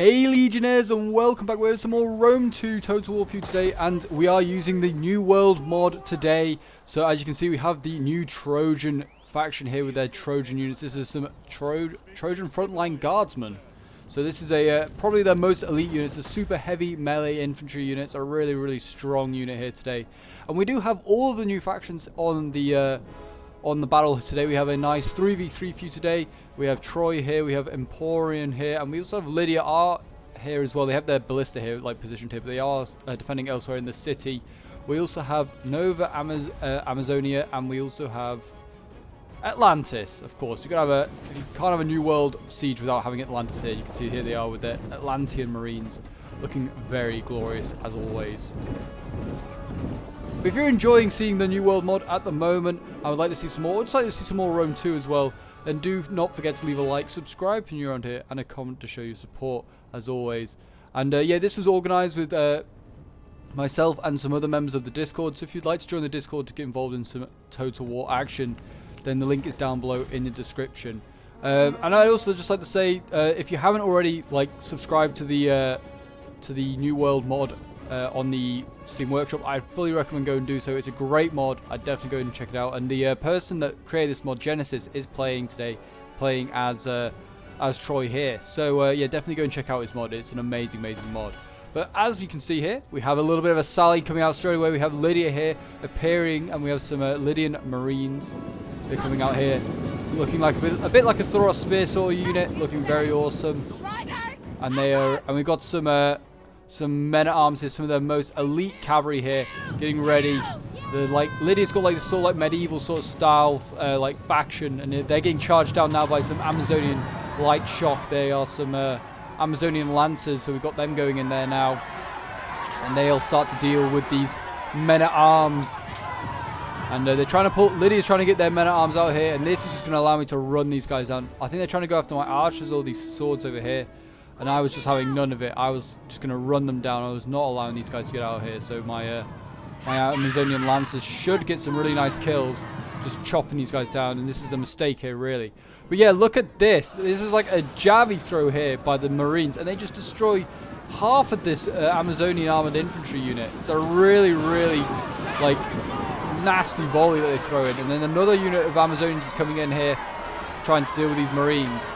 Hey Legionnaires, and welcome back with some more Rome 2 Total War for you today, and we are using the New World mod today. So as you can see, we have the new Trojan faction here with their Trojan units. This is some Trojan frontline guardsmen. So this is probably their most elite units. The super heavy melee infantry units are a really strong unit here today. And we do have all of the new factions on the battle today. We have a nice 3v3 for you today. We have Troy here, we have Emporion here, and we also have Lydia R here as well. They have their ballista here, like positioned here, but they are defending elsewhere in the city. We also have Nova Amazonia, and we also have Atlantis, of course. You can't have a New World siege without having Atlantis here. You can see here they are with their Atlantean Marines, looking very glorious as always. But if you're enjoying seeing the New World mod at the moment, I would like to see some more. I'd just like to see some more Rome 2 as well. And do not forget to leave a like, subscribe if you're around here, and a comment to show your support as always. And yeah, this was organised with myself and some other members of the Discord. So if you'd like to join the Discord to get involved in some Total War action, then the link is down below in the description. And I also just like to say, if you haven't already subscribed to the New World mod on the Steam Workshop, I fully recommend go and do so. It's a great mod. I'd definitely go and check it out. And the person that created this mod, Genesis, is playing today, playing as Troy here. So yeah, definitely go and check out his mod. It's an amazing mod. But as you can see here, we have a little bit of a sally coming out straight away. We have Lydia here appearing, and we have some Lydian Marines. They're coming out here, looking like a bit like a Thoros Spear sort of unit, looking very awesome. And we've got some men at arms here, some of the most elite cavalry here, getting ready. Lydia's got this sort of medieval sort of style faction, and they're getting charged down now by some Amazonian light shock. They are some Amazonian lancers, so we've got them going in there now, and they'll start to deal with these men at arms. And Lydia's trying to get their men at arms out here, and this is just going to allow me to run these guys down. I think they're trying to go after my archers, all these swords over here. And I was just having none of it. I was just going to run them down. I was not allowing these guys to get out of here. So my Amazonian Lancers should get some really nice kills, just chopping these guys down. And this is a mistake here, really. But yeah, look at this. This is like a javelin throw here by the Marines. And they just destroy half of this Amazonian armored infantry unit. It's a really nasty volley that they throw in. And then another unit of Amazonians is coming in here, trying to deal with these Marines.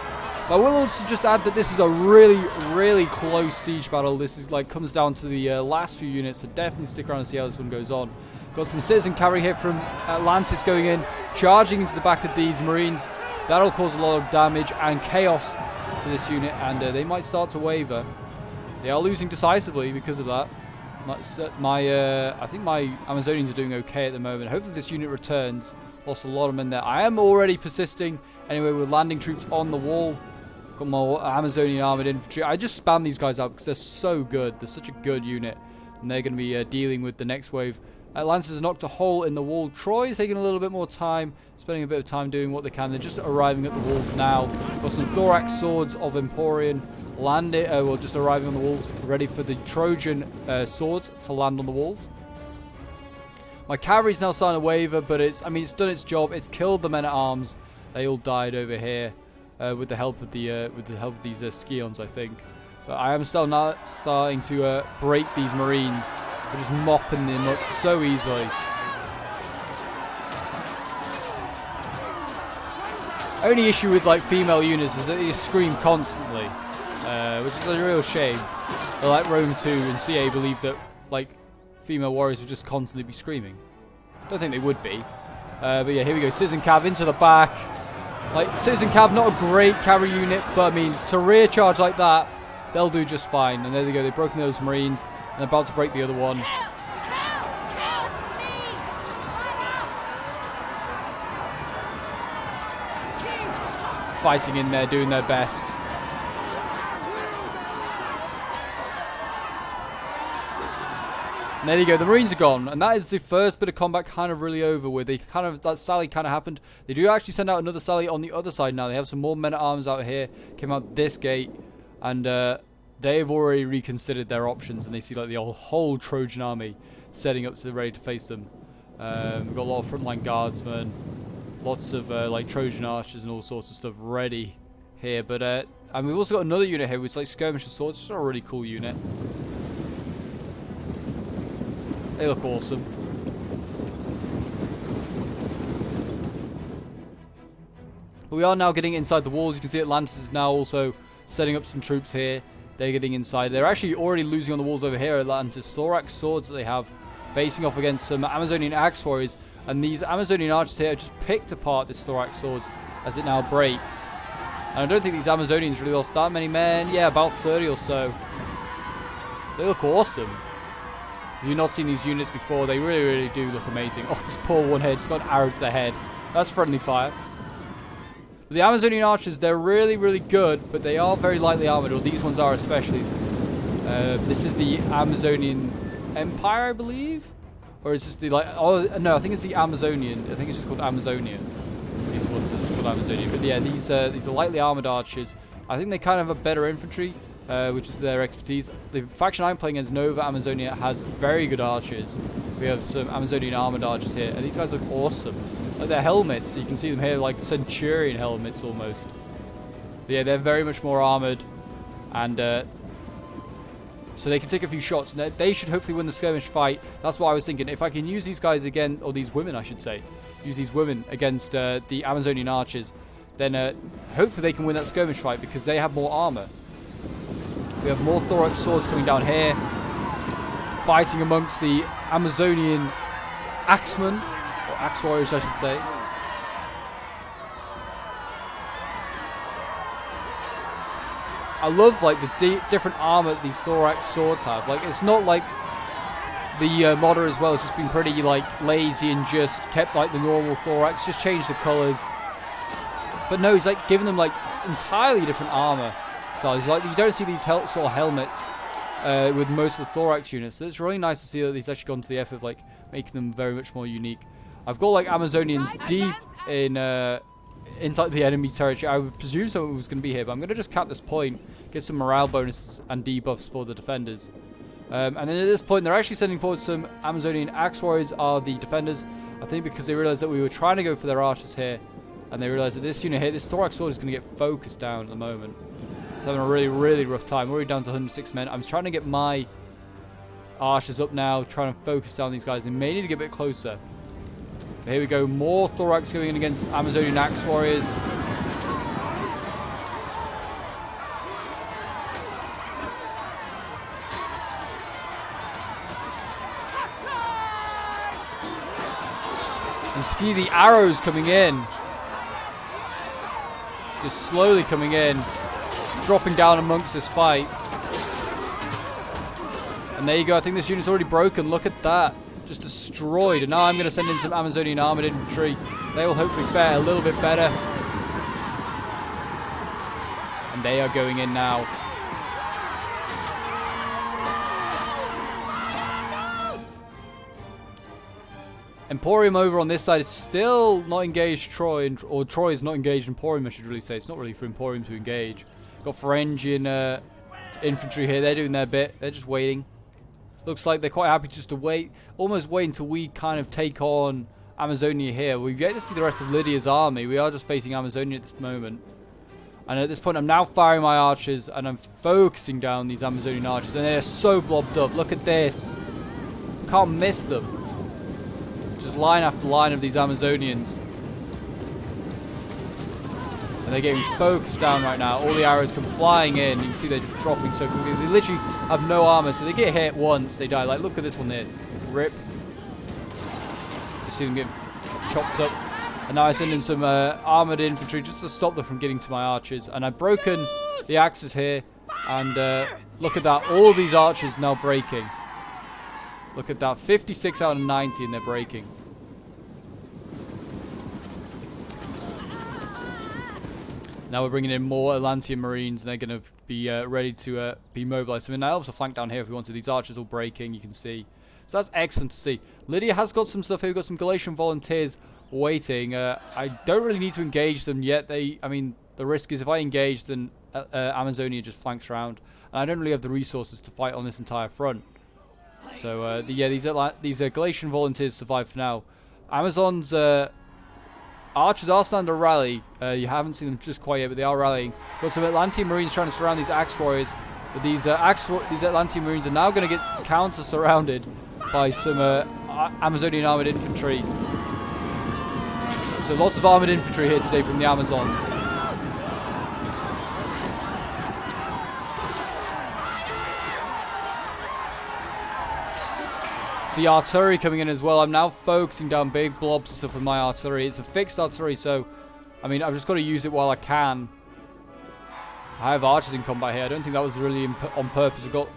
I will also just add that this is a really close siege battle. This is comes down to the last few units, so definitely stick around and see how this one goes on. Got some citizen cavalry here from Atlantis going in, charging into the back of these Marines. That'll cause a lot of damage and chaos to this unit, and they might start to waver. They are losing decisively because of that. I think my Amazonians are doing okay at the moment. Hopefully this unit returns. Lost a lot of men there. I am already persisting anyway with landing troops on the wall. Got more Amazonian armored infantry. I just spam these guys out because they're so good. They're such a good unit. And they're going to be dealing with the next wave. Atlantis has knocked a hole in the wall. Troy is taking a little bit more time. Spending a bit of time doing what they can. They're just arriving at the walls now. Got some thorax swords of Emporion. Just arriving on the walls. Ready for the Trojan swords to land on the walls. My cavalry's now starting to waver. But it's done its job. It's killed the men at arms. They all died over here. With the help of these Scions, I think. But I am still now starting to break these Marines. They're just mopping them up so easily. Only issue with female units is that they just scream constantly, which is a real shame. But like Rome 2 and CA believe that female warriors would just constantly be screaming. Don't think they would be. But yeah, here we go. Citizen Cav into the back. Citizen Cav, not a great cavalry unit, but to rear charge like that, they'll do just fine. And there they go, they've broken those Marines, and they're about to break the other one. Fighting in there, doing their best. And there you go, the Marines are gone, and that is the first bit of combat really over with. That sally happened. They do actually send out another sally on the other side now. They have some more men at arms out here, came out this gate, and they've already reconsidered their options, and they see the whole Trojan army setting up ready to face them. We've got a lot of frontline guardsmen, lots of Trojan archers and all sorts of stuff ready here, but And we've also got another unit here, which is like skirmisher swords. It's a really cool unit. They look awesome. But we are now getting inside the walls. You can see Atlantis is now also setting up some troops here. They're getting inside. They're actually already losing on the walls over here. Atlantis thorax swords that they have facing off against some Amazonian axe warriors. And these Amazonian archers here just picked apart this thorax swords as it now breaks. And I don't think these Amazonians really lost that many men. Yeah, about 30 or so. They look awesome. If you've not seen these units before, they really, really do look amazing. Oh, this poor one here just got an arrow to the head. That's friendly fire. But the Amazonian archers, they're really, really good, but they are very lightly armored, or these ones are especially. This is the Amazonian Empire, I believe? Or is this the, like, oh, no, I think it's the Amazonian. I think it's just called Amazonia. These ones are just called Amazonia. But yeah, these are lightly armored archers. I think they kind of have better infantry, which is their expertise. The faction I'm playing against, Nova Amazonia, has very good archers. We have some Amazonian armored archers here, and these guys look awesome. Like their helmets, you can see them here, like Centurion helmets almost. But yeah, they're very much more armored, and so they can take a few shots. And they should hopefully win the skirmish fight. That's what I was thinking. If I can use these guys again, or these women, I should say, use these women against the Amazonian archers, then hopefully they can win that skirmish fight because they have more armor. We have more thorax swords coming down here, fighting amongst the Amazonian axemen, or axe warriors, I should say. I love like the different armor that these thorax swords have. Like it's not like the modder as well. It's just been pretty like lazy and just kept like the normal thorax, just changed the colors. But no, he's like giving them like entirely different armor styles. Like you don't see these sort of helmets with most of the thorax units. So it's really nice to see that he's actually gone to the effort of like making them very much more unique. I've got like Amazonians deep in inside the enemy territory. I would presume someone was going to be here, but I'm going to just cap this point, get some morale bonuses and debuffs for the defenders. And then at this point, they're actually sending forward some Amazonian axe warriors are the defenders. I think because they realized that we were trying to go for their archers here, and they realized that this unit here, this thorax sword, is going to get focused down at the moment. It's having a really, really rough time. We're already down to 106 men. I'm trying to get my archers up now, trying to focus down these guys. They may need to get a bit closer. But here we go, more thorax going in against Amazonian axe warriors. And see the arrows coming in. Just slowly coming in. Dropping down amongst this fight. And there you go, I think this unit's already broken. Look at that. Just destroyed. And now I'm going to send in some Amazonian armored infantry. They will hopefully fare a little bit better. And they are going in now. Emporium over on this side is still not engaged Troy, or Troy is not engaged Emporium, I should really say. It's not really for Emporium to engage. Got Pharangian infantry here. They're doing their bit. They're just waiting. Looks like they're quite happy just to wait. Almost wait until we kind of take on Amazonia here. We get to see the rest of Lydia's army. We are just facing Amazonia at this moment. And at this point, I'm now firing my archers. And I'm focusing down these Amazonian archers. And they're so blobbed up. Look at this. Can't miss them. Just line after line of these Amazonians. And they're getting focused down right now. All the arrows come flying in. You can see they're just dropping so quickly. They literally have no armor, so they get hit once, they die. Like, look at this one here. Rip. You see them get chopped up. And now I send in some armored infantry just to stop them from getting to my archers. And I've broken the axes here. And look at that. All of these archers now breaking. Look at that. 56 out of 90 and they're breaking. Now we're bringing in more Atlantean Marines, and they're going to be ready to be mobilized. So we're now able to flank down here if we want to. These archers all breaking, you can see. So that's excellent to see. Lydia has got some stuff here. We've got some Galatian volunteers waiting. I don't really need to engage them yet. I mean, the risk is if I engage, then Amazonia just flanks around. And I don't really have the resources to fight on this entire front. So, yeah, these Galatian volunteers survive for now. Amazon's archers are starting to rally. You haven't seen them just quite yet, but they are rallying. Got some Atlantean Marines trying to surround these Axe Warriors. But these Atlantean Marines are now going to get counter-surrounded by some Amazonian armored infantry. So lots of armored infantry here today from the Amazons. See artillery coming in as well. I'm now focusing down big blobs and stuff with my artillery. It's a fixed artillery, so I mean I've just got to use it while I can. I have archers in combat here. I don't think that was really on purpose. I've got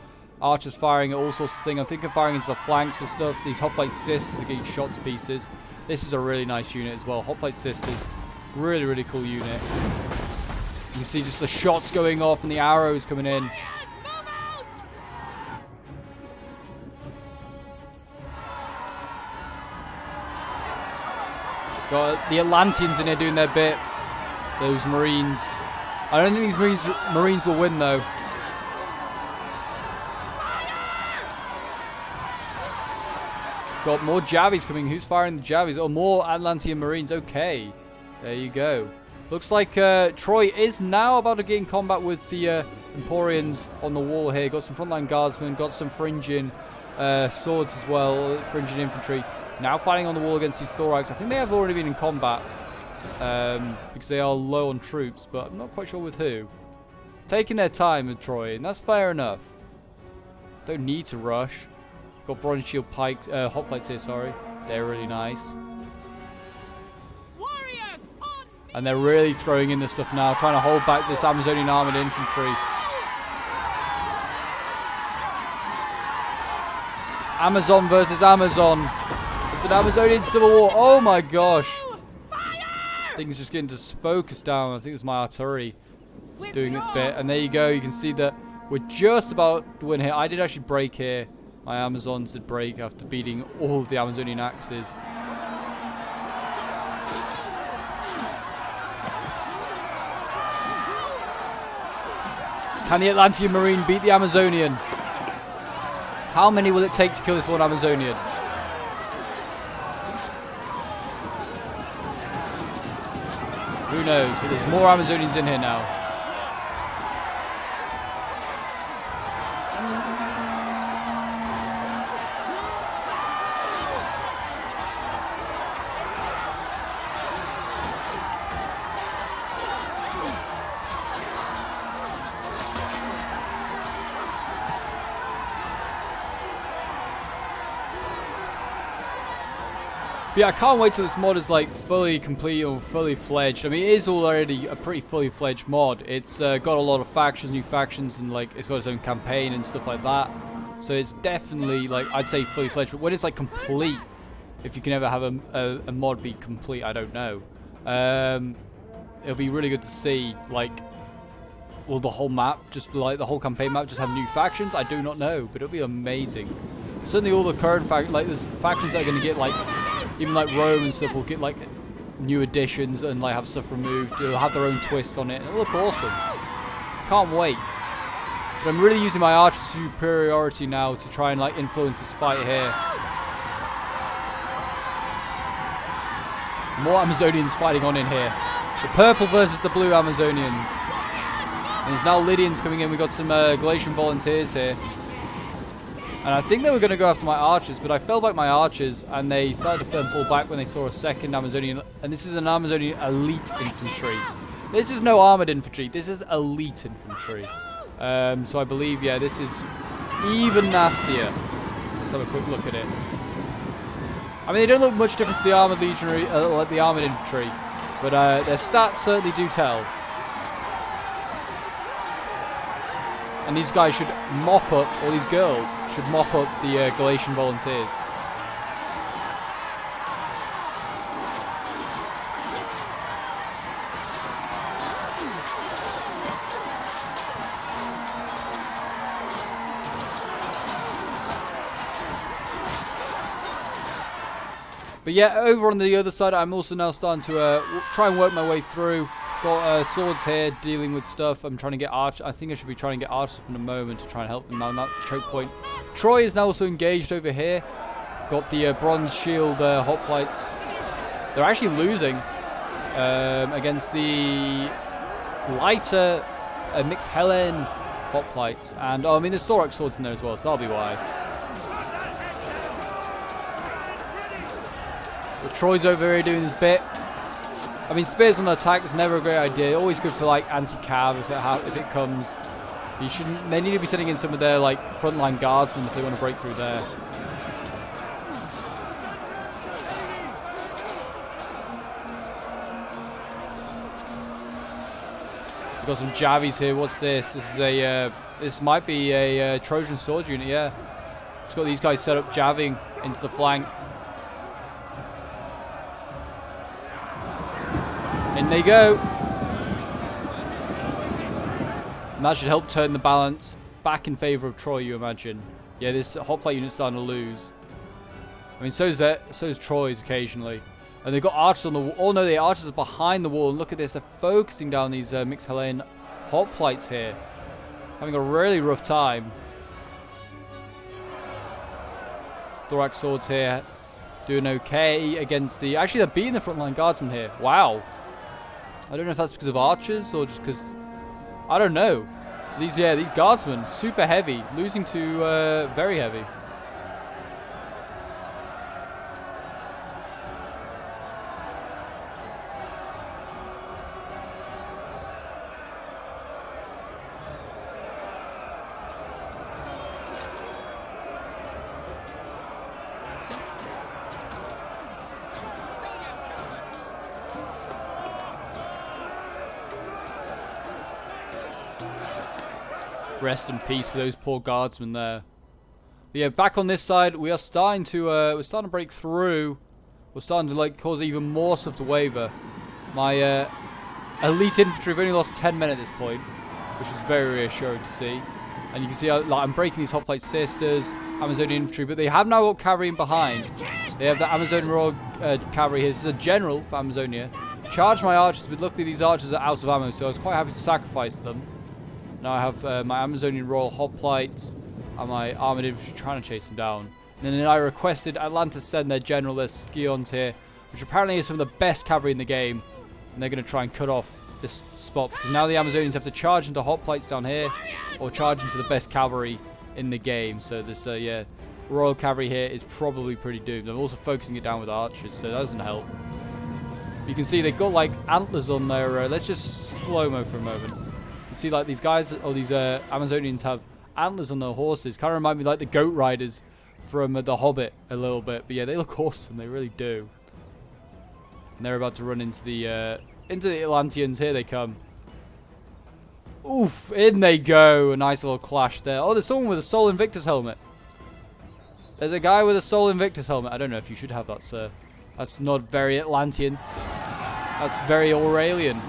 archers firing at all sorts of things. I'm thinking of firing into the flanks of stuff. These Hoplite Sisters are getting shot to pieces. This is a really nice unit as well. Hoplite Sisters, really, really cool unit. You can see just the shots going off and the arrows coming in. Got the Atlanteans in here doing their bit. Those Marines. I don't think these Marines will win though. Got more Javies coming. Who's firing the Javies? Oh, more Atlantean Marines. Okay. There you go. Looks like Troy is now about to get in combat with the Emporians on the wall here. Got some frontline guardsmen. Got some Phrygian swords as well. Phrygian infantry. Now fighting on the wall against these Thorax. I think they have already been in combat. Because they are low on troops, but I'm not quite sure with who. Taking their time with Troy, and that's fair enough. Don't need to rush. Got bronze shield pikes, hoplites here, sorry. They're really nice. And they're really throwing in this stuff now, trying to hold back this Amazonian armored infantry. Amazon versus Amazon. It's an Amazonian civil war. Oh my gosh. Things just getting just focused down. I think it's my artillery doing its bit. And there you go. You can see that we're just about to win here. I did actually break here. My Amazons did break after beating all of the Amazonian axes. Can the Atlantean Marine beat the Amazonian? How many will it take to kill this one Amazonian? Who knows? But there's more Amazonians in here now. Yeah, I can't wait till this mod is like fully complete or fully fledged. I mean, it is already a pretty fully fledged mod. It's got a lot of factions, new factions, and like it's got its own campaign and stuff like that. So it's definitely like I'd say fully fledged. But when it's like complete, if you can ever have a mod be complete, I don't know. It'll be really good to see like will the whole map just like the whole campaign map just have new factions? I do not know, but it'll be amazing. Certainly all the current there's factions that are going to get like. Even like Rome and stuff will get like new additions and like have stuff removed. They'll have their own twists on it. It'll look awesome. Can't wait. But I'm really using my archer superiority now to try and like influence this fight here. More Amazonians fighting on in here. The purple versus the blue Amazonians. And there's now Lydians coming in. We've got some Galatian volunteers here. And I think they were going to go after my archers, but I fell back my archers, and they started to fall back when they saw a second Amazonian. And this is an Amazonian elite infantry. This is no armored infantry. This is elite infantry. So I believe, yeah, this is even nastier. Let's have a quick look at it. I mean, they don't look much different to the armored legionary, like the armored infantry, but their stats certainly do tell. And these guys should mop up, or these girls should mop up the Galatian volunteers. But yeah, over on the other side, I'm also now starting to try and work my way through. Got swords here, dealing with stuff. I'm trying to get archers. I think I should be trying to get archers up in a moment to try and help them now. That choke point. Troy is now also engaged over here. Got the bronze shield hoplites. They're actually losing. against the lighter mixed Helen hoplites. And, oh, I mean, there's thorax swords in there as well, so that'll be why. But Troy's over here doing his bit. I mean, spears on the attack is never a great idea. Always good for, like, anti-cav if it comes. You shouldn't. They need to be sending in some of their, like, frontline guardsmen if they want to break through there. We've got some Javies here. What's this? This is a. This might be a Trojan sword unit. Yeah. It's got these guys set up jabbing into the flank. In they go. And that should help turn the balance back in favor of Troy, you imagine. Yeah, this hoplite unit's starting to lose. I mean, so's Troy's occasionally. And they've got archers on the wall. Oh no, the archers are behind the wall. And look at this, they're focusing down these mixed Hellene hoplites here. Having a really rough time. Thorax swords here doing okay against the... Actually, they're beating the frontline guardsmen here. Wow. I don't know if that's because of archers or just because... I don't know. These guardsmen, super heavy. Losing to very heavy. Rest in peace for those poor guardsmen there. But yeah, back on this side, we are starting to break through. We're starting to like cause even more stuff to waver. My elite infantry have only lost 10 men at this point, which is very reassuring to see. And you can see like, I'm breaking these hoplite sisters, Amazonian infantry, but they have now got cavalry in behind. They have the Amazonian Royal Cavalry here. This is a general for Amazonia. Charged my archers, but luckily these archers are out of ammo, so I was quite happy to sacrifice them. Now I have my Amazonian Royal Hoplites and my Armoured Infantry trying to chase them down. And then I requested Atlantis send their general, their Scions here, which apparently is some of the best cavalry in the game. And they're going to try and cut off this spot, because now the Amazonians have to charge into Hoplites down here, or charge into the best cavalry in the game. So this, Royal Cavalry here is probably pretty doomed. I'm also focusing it down with archers, so that doesn't help. You can see they've got like antlers on their, let's just slow-mo for a moment. You see like these guys, or these Amazonians have antlers on their horses. Kind of remind me like the goat riders from The Hobbit a little bit. But yeah, they look awesome. They really do. And they're about to run into the Atlanteans. Here they come. Oof, in they go. A nice little clash there. Oh, there's someone with a Sol Invictus helmet. There's a guy with a Sol Invictus helmet. I don't know if you should have that, sir. That's not very Atlantean. That's very Aurelian.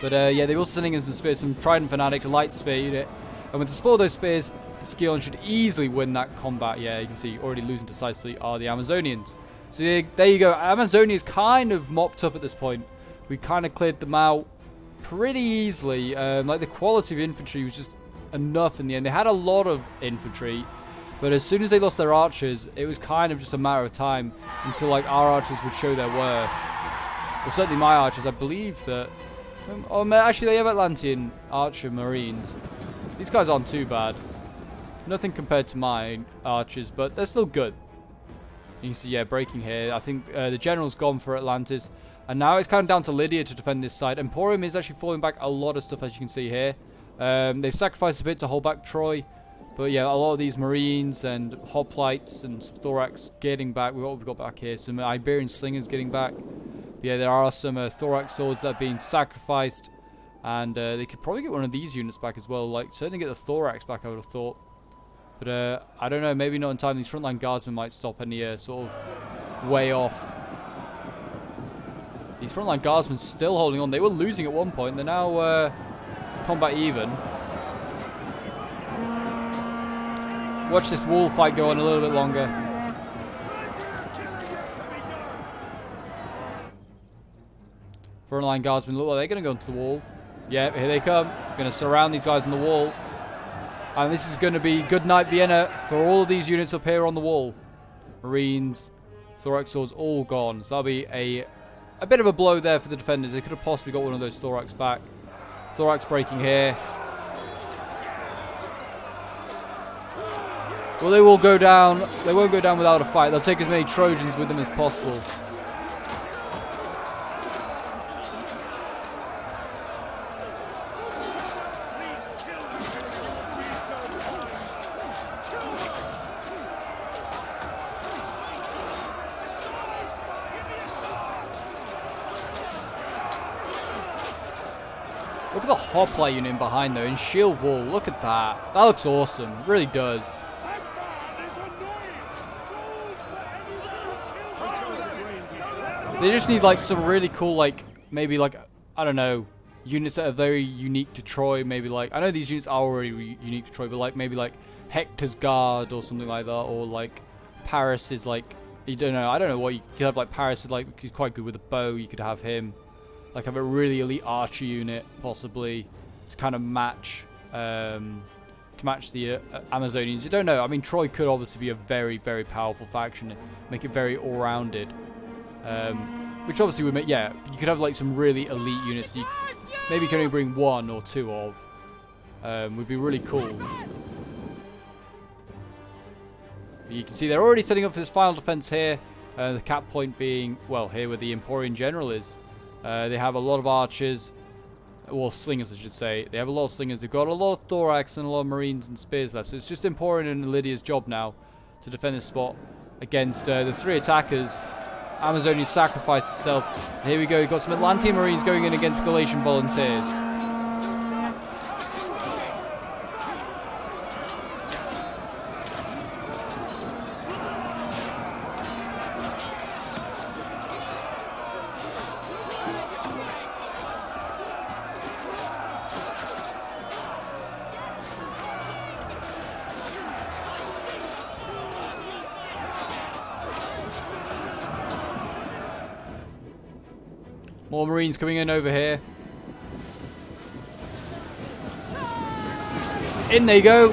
But yeah, they're also sending in some spears, some Trident Fanatics, a light spear unit. And with the support of those spears, the Scion should easily win that combat. Yeah, you can see already losing decisively are the Amazonians. So there you go. Amazonia is kind of mopped up at this point. We kind of cleared them out pretty easily. Like the quality of infantry was just enough in the end. They had a lot of infantry, but as soon as they lost their archers, it was kind of just a matter of time until like our archers would show their worth. Well, certainly my archers. I believe that. Oh, actually, they have Atlantean archer marines. These guys aren't too bad. Nothing compared to my archers, but they're still good. You can see, yeah, breaking here. I think the general's gone for Atlantis. And now it's kind of down to Lydia to defend this side. Emporium is actually falling back a lot of stuff, as you can see here. They've sacrificed a bit to hold back Troy. But yeah, a lot of these marines and hoplites and some thorax getting back. What we've got back here? Some Iberian slingers getting back. Yeah, there are some thorax swords that are being sacrificed. And they could probably get one of these units back as well. Like, certainly get the thorax back, I would have thought. But I don't know, maybe not in time. These frontline guardsmen might stop any sort of way off. These frontline guardsmen still holding on. They were losing at one point. They're now combat even. Watch this wall fight go on a little bit longer. Frontline guardsmen look like they're going to go into the wall. Yeah, here they come. Going to surround these guys on the wall. And this is going to be good night Vienna for all of these units up here on the wall. Marines, thorax swords, all gone. So that'll be a a bit of a blow there for the defenders. They could have possibly got one of those thorax back. Thorax breaking here. Well, they will go down. They won't go down without a fight. They'll take as many Trojans with them as possible. Look at the hoplite unit in behind though, in shield wall. Look at that. That looks awesome. It really does. They just need like some really cool, like maybe like, I don't know, units that are very unique to Troy. Maybe like, I know these units are already unique to Troy, but like maybe like Hector's Guard or something like that, or like Paris is like, you don't know, I don't know what you could have. Like Paris is like, he's quite good with a bow. You could have him. Like have a really elite archer unit, possibly, to kind of match the Amazonians. You don't know. I mean, Troy could obviously be a very, very powerful faction, make it very all-rounded, which obviously would make, yeah, you could have like some really elite units. You maybe can only bring 1 or 2 of. Would be really cool. But you can see they're already setting up for this final defense here. The cap point being, well, here where the Emporian General is. They have a lot of archers, or slingers I should say. They have a lot of slingers. They've got a lot of thorax and a lot of marines and spears left. So it's just Emporian and Lydia's job now to defend this spot against the 3 attackers. Amazonia sacrificed itself. And here we go. We've got some Atlantean marines going in against Galatian volunteers. More marines coming in over here. In they go.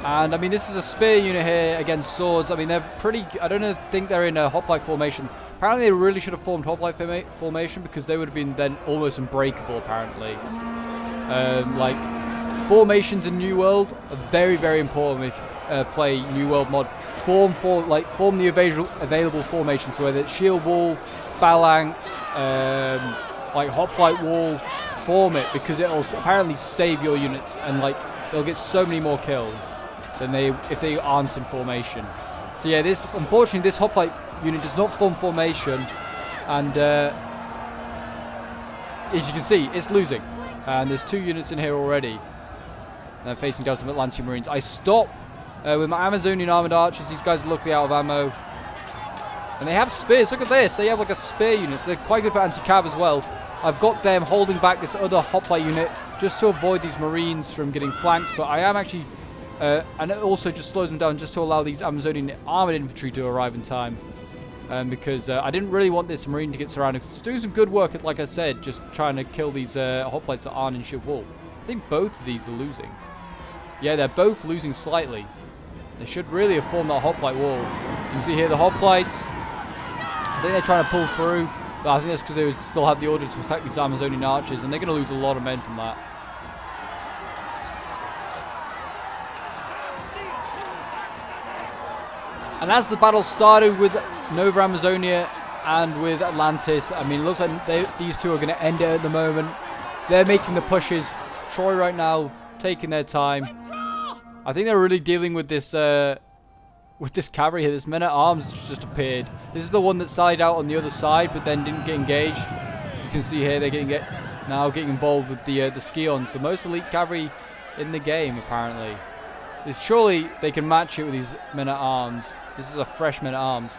And I mean, this is a spear unit here against swords. I mean, they're pretty, I don't think they're in a hoplite formation. Apparently they really should have formed hoplite formation, because they would have been then almost unbreakable apparently. Like formations in New World are very, very important if you play New World mod. Form the available formations, so whether it's shield wall, phalanx, like hoplite wall, form it, because it'll apparently save your units, and like they'll get so many more kills than if they aren't in formation. So yeah, this, unfortunately, this hoplite unit does not form formation, and as you can see, it's losing. And there's 2 units in here already, and they're facing down some Atlantean marines. I stop with my Amazonian armored archers. These guys are luckily out of ammo. And they have spears. Look at this. They have like a spear unit. So they're quite good for anti-cav as well. I've got them holding back this other hoplite unit just to avoid these marines from getting flanked. But I am actually... and it also just slows them down just to allow these Amazonian armored infantry to arrive in time. Because I didn't really want this marine to get surrounded. It's doing some good work, like I said, just trying to kill these hoplites that aren't in shield wall. I think both of these are losing. Yeah, they're both losing slightly. They should really have formed that hoplite wall. You can see here the hoplites. I think they're trying to pull through, but I think that's because they would still have the order to attack these Amazonian archers, and they're going to lose a lot of men from that. And as the battle started with Nova Amazonia and with Atlantis, I mean, it looks like these 2 are going to end it at the moment. They're making the pushes. Troy right now taking their time. I think they're really dealing with this cavalry here. This men-at-arms just appeared. This is the one that sided out on the other side, but then didn't get engaged. You can see here they're now getting involved with the Scions, the most elite cavalry in the game, apparently. Surely they can match it with these men-at-arms. This is a fresh men-at-arms.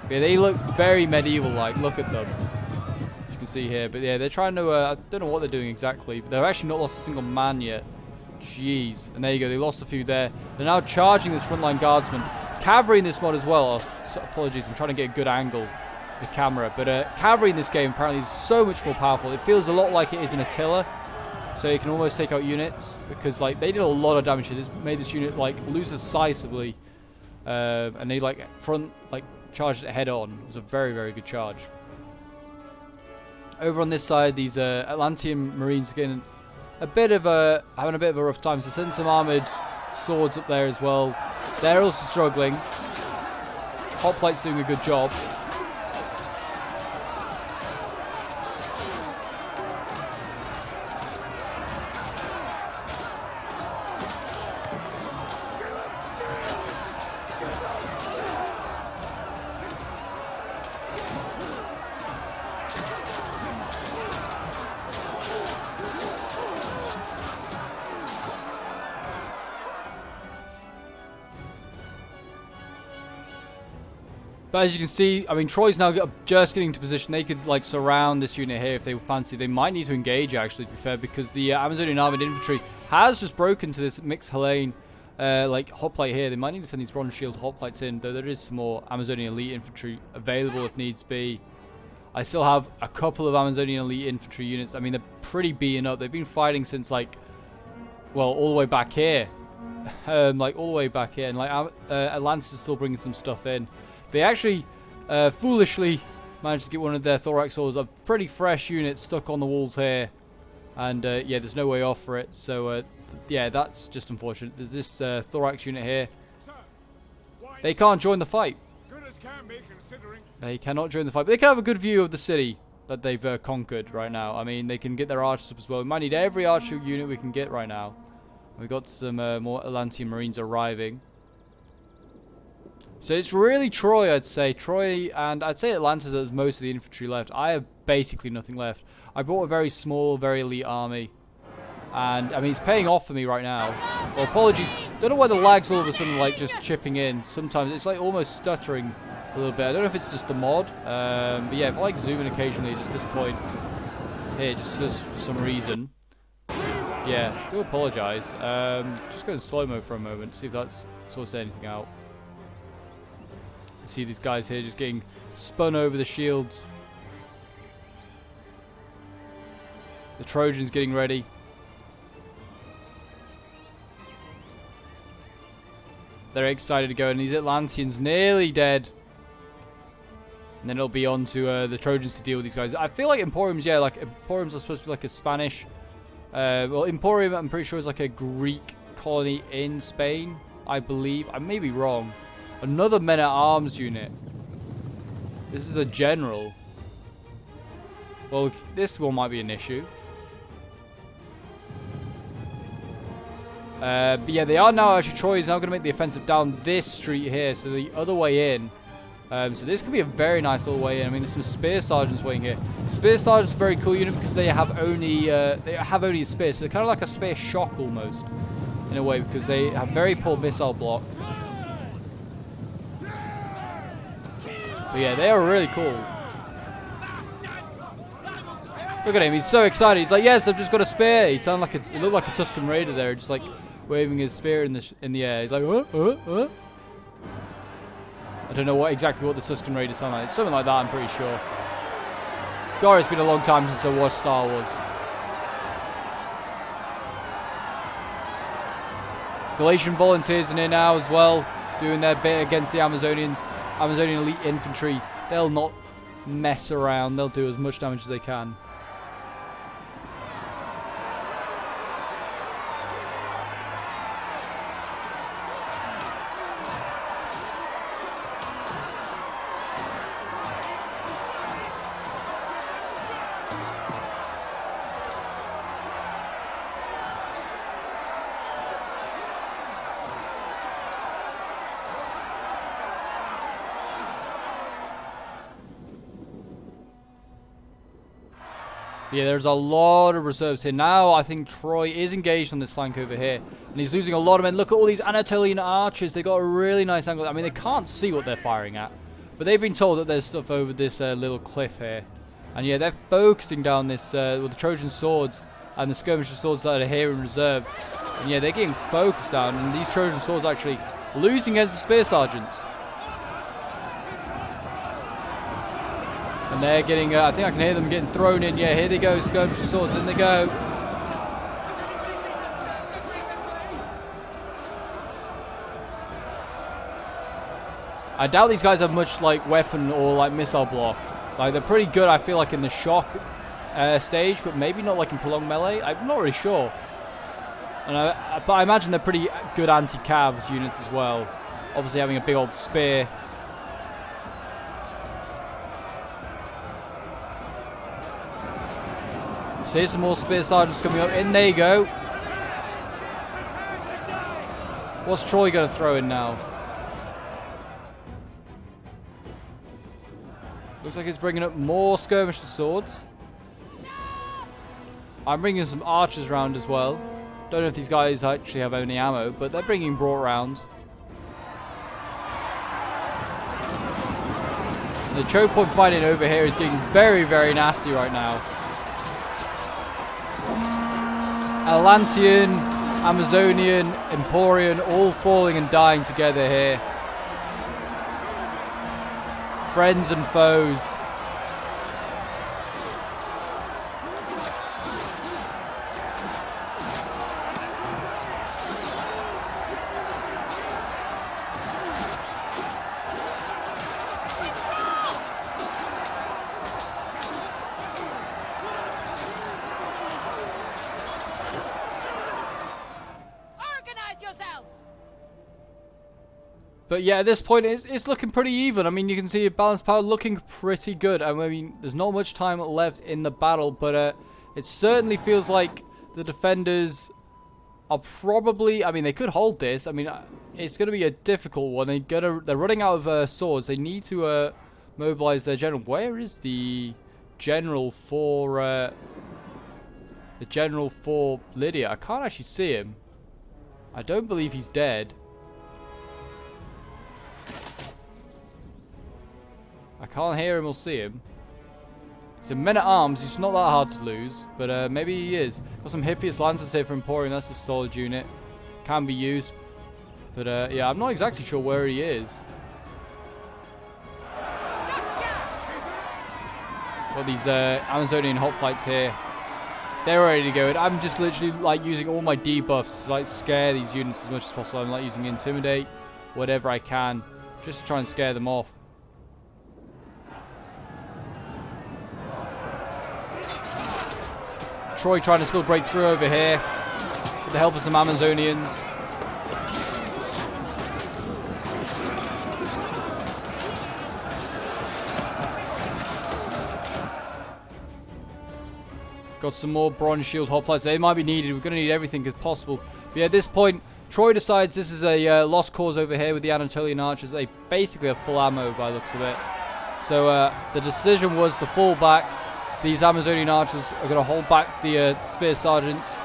Yeah, they look very medieval-like. Look at them. You can see here, but yeah, they're trying to. I don't know what they're doing exactly, but they've actually not lost a single man yet. Jeez. And there you go, they lost a few there. They're now charging this frontline guardsman. Cavalry in this mod as well. So, apologies, I'm trying to get a good angle of the camera. But cavalry in this game apparently is so much more powerful. It feels a lot like it is in Attila. So you can almost take out units. Because like they did a lot of damage here. This made this unit like lose decisively. And they like charged it head on. It was a very, very good charge. Over on this side, these Atlantean Marines are getting having a bit of a rough time. So send some armored swords up there as well. They're also struggling. Hoplite's doing a good job. But as you can see, I mean, Troy's now just getting into position. They could, like, surround this unit here if they fancy. They might need to engage, actually, to be fair, because the Amazonian Armored Infantry has just broken to this mixed Helene, like, hoplite here. They might need to send these bronze shield hoplites in, though there is some more Amazonian Elite Infantry available if needs be. I still have a couple of Amazonian Elite Infantry units. I mean, they're pretty beaten up. They've been fighting since, like, well, all the way back here. Like, all the way back here. And, like, Atlantis is still bringing some stuff in. They actually foolishly managed to get one of their thorax swords, a pretty fresh unit stuck on the walls here. And yeah, there's no way off for it. So yeah, that's just unfortunate. There's this thorax unit here. They can't join the fight. They cannot join the fight. But they can have a good view of the city that they've conquered right now. I mean, they can get their archers up as well. We might need every archer unit we can get right now. We've got some more Atlantean Marines arriving. So it's really Troy, I'd say. Troy, and I'd say Atlantis has most of the infantry left. I have basically nothing left. I bought a very small, very elite army. And, I mean, it's paying off for me right now. Well, apologies. Don't know why the lag's all of a sudden, like, just chipping in. Sometimes it's, like, almost stuttering a little bit. I don't know if it's just the mod. But, yeah, if I, like, zoom in occasionally, just this point here, just for some reason. Yeah, I do apologize. Just go in slow-mo for a moment, see if that's sorts anything out. See these guys here just getting spun over the shields. The Trojans getting ready. They're excited to go, and these Atlanteans nearly dead. And then it'll be on to the Trojans to deal with these guys. I feel like Emporiums, yeah, like Emporiums are supposed to be like a Spanish. Well, Emporium, I'm pretty sure is like a Greek colony in Spain, I believe. I may be wrong. Another men-at-arms unit. This is the general. Well, this one might be an issue. But yeah, they are now actually. Troy is now going to make the offensive down this street here, so the other way in. So this could be a very nice little way in. I mean, there's some spear sergeants waiting here. Spear sergeants are a very cool unit because they have only a spear, so they're kind of like a spear shock almost, in a way, because they have very poor missile block. But yeah, they are really cool. Look at him, he's so excited. He's like, yes, I've just got a spear. He looked like a Tusken Raider there, just like waving his spear in the air. He's like, I don't know exactly what the Tusken Raiders sound like. It's something like that, I'm pretty sure. God, it's been a long time since I watched Star Wars. Galatian volunteers in here now as well, doing their bit against the Amazonians. Amazonian Elite Infantry. They'll not mess around. They'll do as much damage as they can. Yeah, there's a lot of reserves here. Now, I think Troy is engaged on this flank over here. And he's losing a lot of men. Look at all these Anatolian archers. They got a really nice angle. I mean, they can't see what they're firing at. But they've been told that there's stuff over this little cliff here. And yeah, they're focusing down this with the Trojan swords and the skirmisher swords that are here in reserve. And yeah, they're getting focused down. And these Trojan swords are actually losing against the spear sergeants. And they're getting, I think I can hear them getting thrown in. Yeah, here they go, skirmisher swords, in they go. I doubt these guys have much like weapon or like missile block. Like they're pretty good, I feel like, in the shock stage, but maybe not like in prolonged melee. I'm not really sure. But I imagine they're pretty good anti-cavs units as well. Obviously having a big old spear. So here's some more spear sergeants coming up. In they go. What's Troy going to throw in now? Looks like it's bringing up more skirmisher swords. I'm bringing some archers round as well. Don't know if these guys actually have any ammo, but they're bringing brought rounds. The choke point fighting over here is getting very, very nasty right now. Atlantean, Amazonian, Emporian, all falling and dying together here. Friends and foes. But yeah, at this point, it's looking pretty even. I mean, you can see balanced power looking pretty good. I mean, there's not much time left in the battle, but it certainly feels like the defenders are probably... I mean, they could hold this. I mean, it's going to be a difficult one. They're running out of swords. They need to mobilize their general. Where is the general for... the general for Lydia? I can't actually see him. I don't believe he's dead. I can't hear him or see him. He's a men-at-arms. He's not that hard to lose, but maybe he is. Got some Hippias Lancers here from Emporium. That's a solid unit. Can be used. But yeah, I'm not exactly sure where he is. Got these Amazonian hoplites here. They're ready to go. And I'm just literally like using all my debuffs to like scare these units as much as possible. I'm like using Intimidate, whatever I can, just to try and scare them off. Troy trying to still break through over here with the help of some Amazonians. Got some more bronze shield hoplites. They might be needed. We're going to need everything as possible. But yeah, at this point, Troy decides this is a lost cause over here with the Anatolian archers. They basically have full ammo by the looks of it. So the decision was to fall back. These Amazonian archers are going to hold back the spear sergeants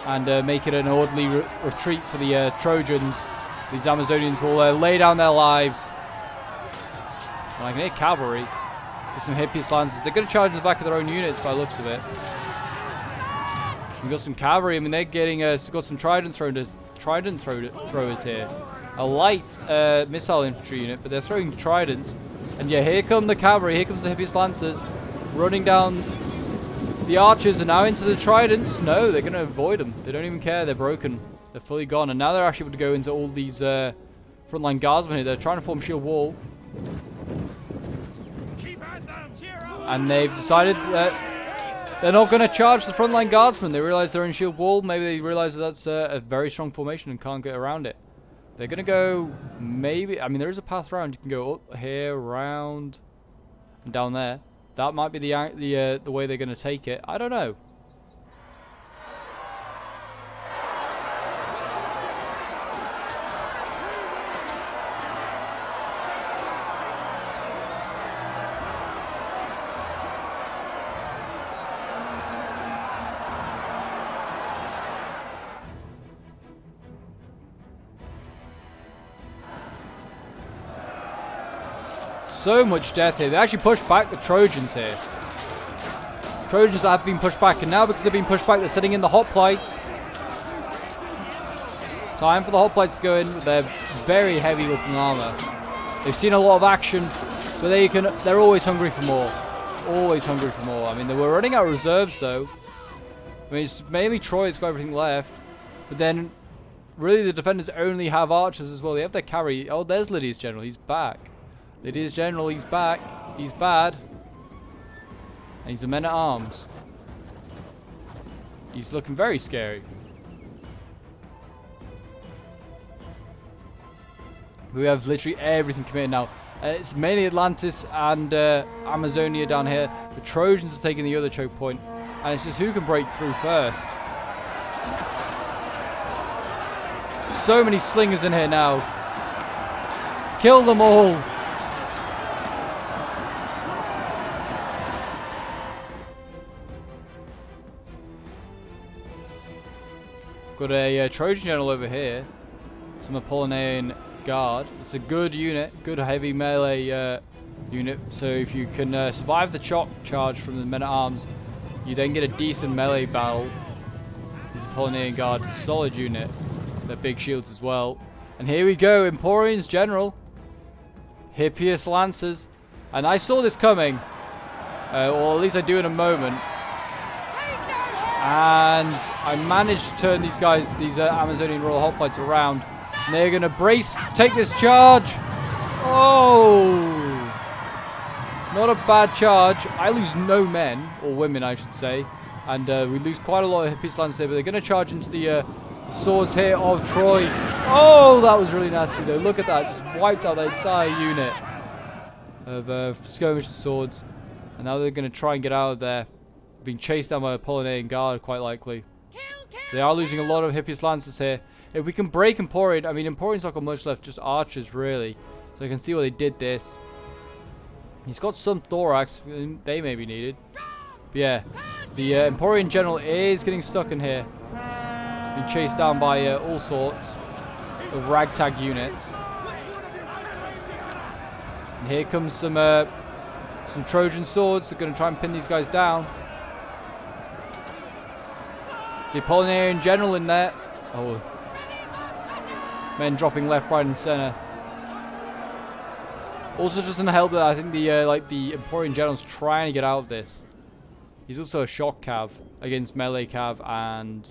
and make it an orderly retreat for the Trojans. These Amazonians will lay down their lives. And I can hear cavalry with some Hippias Lancers. They're going to charge in the back of their own units by the looks of it. We've got some cavalry. I mean, they're getting we've got some trident throwers here. A light missile infantry unit, but they're throwing tridents. And yeah, here come the cavalry. Here comes the Hippias Lancers. Running down the archers and now into the tridents. No, they're going to avoid them. They don't even care. They're broken. They're fully gone. And now they're actually able to go into all these frontline guardsmen here. They're trying to form shield wall. And they've decided that they're not going to charge the frontline guardsmen. They realize they're in shield wall. Maybe they realize that's a very strong formation and can't get around it. They're going to go maybe... I mean, there is a path around. You can go up here, around, and down there. That might be the way they're going to take it. I don't know. So much death here. They actually pushed back the Trojans here. Trojans that have been pushed back, and now because they've been pushed back, they're sitting in the hoplites. Time for the hoplites to go in with their very heavy looking armor. They've seen a lot of action, but they're always hungry for more. Always hungry for more. I mean, they were running out of reserves though. I mean, it's mainly Troy that's got everything left. But then really the defenders only have archers as well. They have their carry. Oh, there's Lydia's general. He's back. Lydia's general, he's back. He's bad. And he's a men-at-arms. He's looking very scary. We have literally everything committed now. It's mainly Atlantis and Amazonia down here. The Trojans are taking the other choke point. And it's just who can break through first. So many slingers in here now. Kill them all. Got a Trojan general over here. Some Apollonian guard. It's a good unit. Good heavy melee unit. So if you can survive the shock charge from the men-at-arms, you then get a decent melee battle. These Apollonian guard, solid unit. They're big shields as well. And here we go, Emporian's general. Hippias Lancers. And I saw this coming. Or at least I do in a moment. And I managed to turn these guys, these Amazonian Royal Hoplites around. And they're going to brace, take this charge. Oh! Not a bad charge. I lose no men, or women I should say. And we lose quite a lot of Hippias Lancers there, but they're going to charge into the swords here of Troy. Oh, that was really nasty though. Look at that. Just wiped out the entire unit of skirmish swords. And now they're going to try and get out of there. Being chased down by Apollonian guard, quite likely. They are losing a lot of Hippias Lancers here. If we can break Emporian, I mean, Emporian's not got much left, just archers, really. So I can see why they did this. He's got some thorax. They may be needed. But yeah, the Emporian general is getting stuck in here. Being chased down by all sorts of ragtag units. And here comes some Trojan swords. They're going to try and pin these guys down. The Apollonian general in there. Oh, men dropping left, right, and center. Also, doesn't help that I think the Emporian general's trying to get out of this. He's also a shock cav against melee cav and,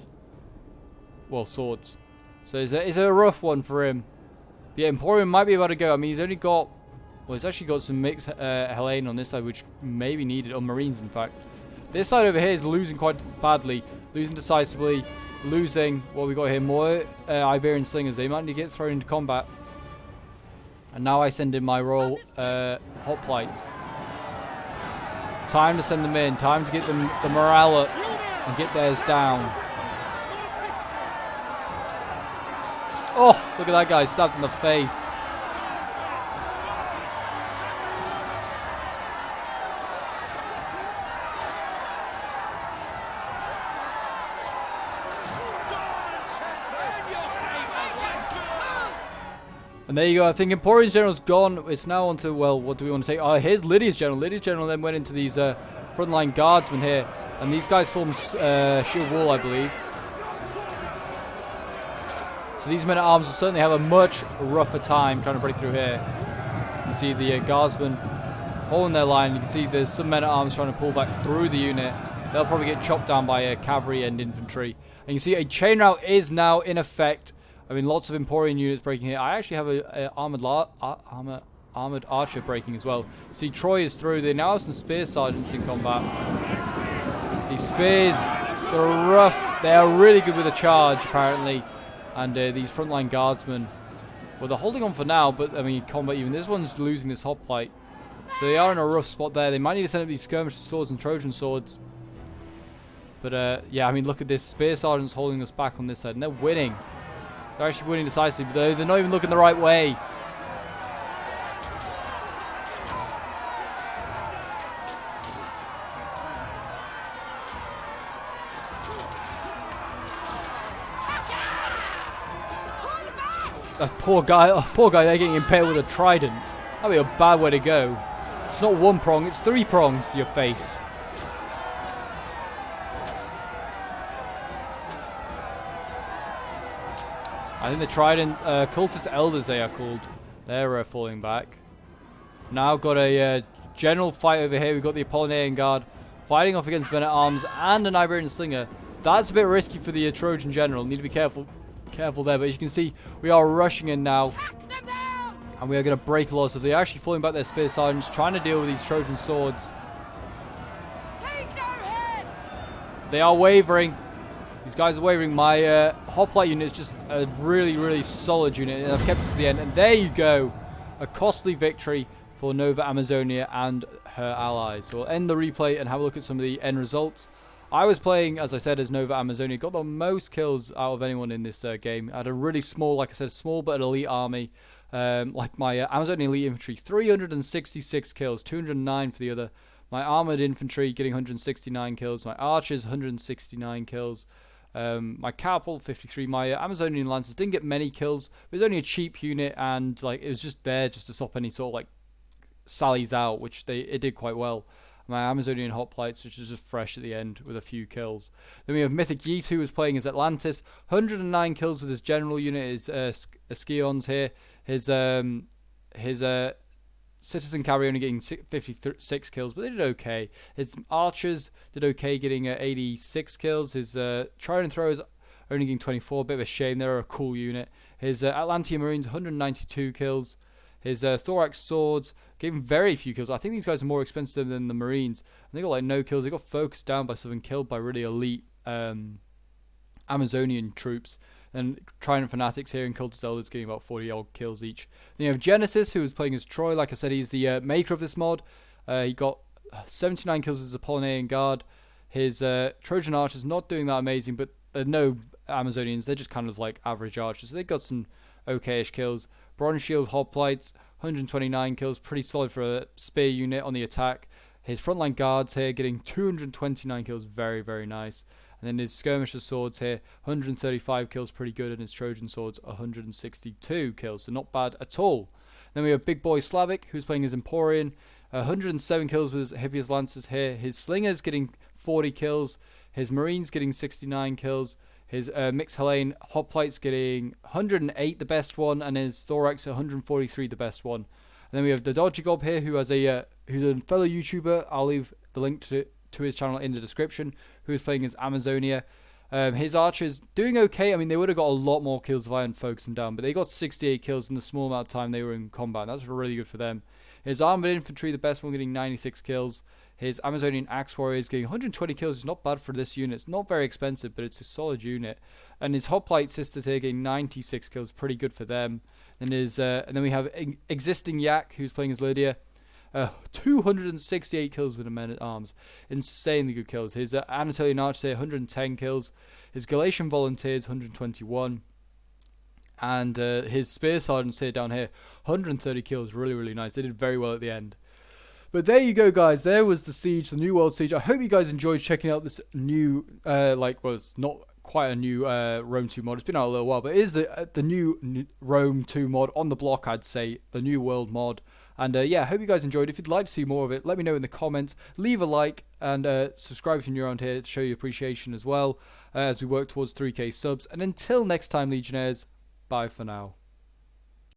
well, swords. So it's a rough one for him. Yeah, Emporian might be able to go. I mean, he's only got, well, he's actually got some mixed Hellene on this side, which may be needed, or Marines, in fact. This side over here is losing quite badly, losing decisively, losing what we got here. More Iberian slingers. They might need to get thrown into combat. And now I send in my royal hoplites. Time to send them in. Time to get them the morale up and get theirs down. Oh, look at that guy stabbed in the face. And there you go. I think Emporian's general's gone. It's now on to, well, what do we want to take? Oh, here's Lydia's general. Lydia's general then went into these frontline guardsmen here. And these guys formed shield wall, I believe. So these men-at-arms will certainly have a much rougher time trying to break through here. You see the guardsmen holding their line. You can see there's some men-at-arms trying to pull back through the unit. They'll probably get chopped down by cavalry and infantry. And you see a chain route is now in effect. I mean, lots of Emporian units breaking here. I actually have a armored archer breaking as well. See, Troy is through. They now have some spear sergeants in combat. These spears, they're rough. They are really good with a charge, apparently. And these frontline guardsmen, well, they're holding on for now, but, I mean, combat even. This one's losing this hoplite. So they are in a rough spot there. They might need to send up these skirmish swords and Trojan swords. But, yeah, I mean, look at this. Spear sergeants holding us back on this side, and they're winning. They're actually winning decisively, but they're not even looking the right way. That poor guy, they're getting impaled with a trident. That'd be a bad way to go. It's not one prong, it's 3 prongs to your face. I think the trident, cultist elders they are called. They're falling back. Now got a general fight over here. We've got the Apollonian guard fighting off against men-at-arms and an Iberian slinger. That's a bit risky for the Trojan general. Need to be careful. careful there. But as you can see, we are rushing in now. And we are going to break a lot. So they're actually falling back their spear sergeants, trying to deal with these Trojan swords. They are wavering. These guys are wavering. My hoplite unit is just a really, really solid unit. And I've kept it to the end. And there you go. A costly victory for Nova Amazonia and her allies. So we'll end the replay and have a look at some of the end results. I was playing, as I said, as Nova Amazonia. Got the most kills out of anyone in this game. I had a really small, like I said, small but elite army. Like my Amazonian elite infantry, 366 kills, 209 for the other. My armored infantry getting 169 kills. My archers 169 kills. My catapult 53. My Amazonian lancers didn't get many kills. It was only a cheap unit, and like it was just there just to stop any sort of like sallies out, which it did quite well. My Amazonian hoplites, which is just fresh at the end with a few kills. Then we have Mythic Yeet, who was playing as Atlantis, 109 kills with his general unit. His Scions here. His Citizen Cavalry only getting 56 kills, but they did okay. His archers did okay, getting 86 kills. His Trident Throwers only getting 24. Bit of a shame. They're a cool unit. His Atlantean Marines 192 kills. His Thorax Swords gave him very few kills. I think these guys are more expensive than the Marines. And they got like no kills. They got focused down by something, killed by really elite Amazonian troops. And Trident Fanatics here and Cultist Elders getting about 40 odd kills each. Then you have Genesis, who was playing as Troy. Like I said, he's the maker of this mod. He got 79 kills with his Apollonian Guard. His Trojan Archers not doing that amazing, but they're no Amazonians. They're just kind of like average archers. So they got some okay-ish kills. Bronze Shield Hoplites, 129 kills. Pretty solid for a spear unit on the attack. His frontline guards here getting 229 kills. Very, very nice. And then his Skirmisher Swords here, 135 kills, pretty good. And his Trojan Swords, 162 kills. So not bad at all. Then we have Big Boy Slavic, who's playing as Emporian. 107 kills with his Hippias Lancers here. His Slingers getting 40 kills. His Marines getting 69 kills. His Mixed Hellene Hoplites getting 108, the best one. And his Thorax, 143, the best one. And then we have the Dodgy Gob here, who has who's a fellow YouTuber. I'll leave the link to his channel in the description, who is playing as Amazonia. His archers doing okay. I mean, they would have got a lot more kills if I hadn't focused them down, but they got 68 kills in the small amount of time they were in combat. That's really good for them. His armored infantry, the best one, getting 96 kills. His Amazonian Axe Warriors getting 120 kills. It's not bad for this unit. It's not very expensive, but it's a solid unit. And his Hoplite Sisters here getting 96 kills. Pretty good for them. And then we have Existing Yak, who's playing as Lydia. 268 kills with a men-at-arms. Insanely good kills. His Anatolian Archers here, 110 kills. His Galatian Volunteers, 121. And his Spear Sergeants here down here, 130 kills. Really, really nice. They did very well at the end. But there you go, guys. There was the Siege, the New World Siege. I hope you guys enjoyed checking out this new, it's not quite a new Rome 2 mod. It's been out a little while, but it is the new Rome 2 mod on the block, I'd say. The New World mod. And yeah, I hope you guys enjoyed. If you'd like to see more of it, let me know in the comments. Leave a like and subscribe if you're new around here to show your appreciation as well as we work towards 3K subs. And until next time, Legionnaires, bye for now.